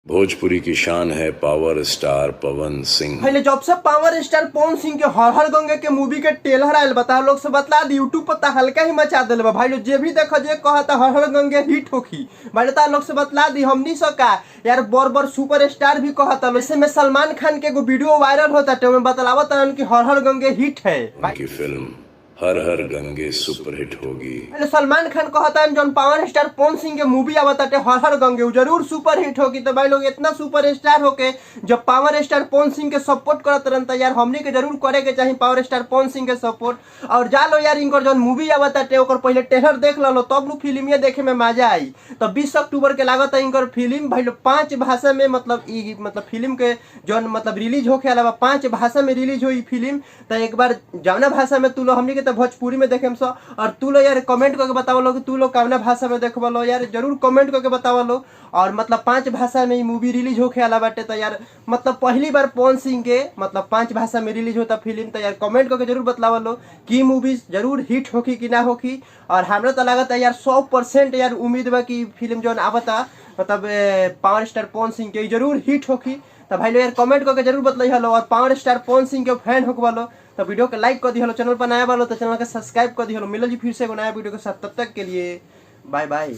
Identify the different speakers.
Speaker 1: भोजपुरी की शान है पावर स्टार पवन सिंह।
Speaker 2: पहले जब से पावर स्टार पवन सिंह के हर हर गंगे के मूवी के ट्रेलर आयल बता लोग से बतला दी यूट्यूब पर हल्का ही मचा दिल भाई लोग जे भी देखो जे कहता हर हर गंगे हिट होखी भाई लोग से बतला दी हमनी सका यार बर सुपर स्टार भी कहता वैसे में सलमान खान के एगो वीडियो वायरल होता है बतलावत कि हर हर गंगे हिट है।
Speaker 1: उनकी फिल्म हर हर गंगे सुपर हिट होगी।
Speaker 2: सलमान खान कहता है जौन पावर स्टार पवन सिंह के मूवी आवता है हर हर गंगे जरूर सुपर हिट होगी। तो भाई लोग इतना सुपर स्टार होके जब पावर स्टार पवन सिंह के सपोर्ट करत रहन तो यार हमनी के जरूर करे के चाहिए पावर स्टार पवन सिंह के सपोर्ट। और जा लो यार इनकर जौन मूवी आवता है ओकर पहले ट्रेलर देख लो तब लोग फिल्म देखे में मजा आई। तो 20 अक्टूबर के लागत है इनकर फिल्म भाई लोग 5 भाषा में मतलब फिल्म के जौन मतलब रिलीज होके अलावा 5 भाषा में रिलीज हुई फिल्म। तो एक बार जौना भाषा में तू लो हमनी के भोजपुरी में देखे सो और तू लो यार कमेंट करके बताओ लो कि तू लोग कौन भाषा में देखो लो यार जरूर कमेंट करके बताओ लो। और मतलब 5 भाषा में मूवी रिलीज होके आला बाटे तो यार मतलब पहली बार पवन सिंह के मतलब 5 भाषा में रिलीज होता फिल्म। तो यार कमेंट करके जरूर बताओ लो कि मूवी जरूर हिट होगी कि ना होगी। और हमरा तो लागत है यार 100% यार उम्मीद बा कि फिल्म जो आवता मतलब पावर स्टार पवन सिंह के जरूर हिट होगी। तो भाई लोग यार कमेंट करके जरूर बताइए हलो और पावर स्टार पवन सिंह के फैन होके वालो तो वीडियो को लाइक कर दी हलो, चैनल पर नया वालो तो चैनल को सब्सक्राइब कर दी हलो। मिलो जी फिर से एगो नया वीडियो के साथ, तब तक के लिए बाय बाय।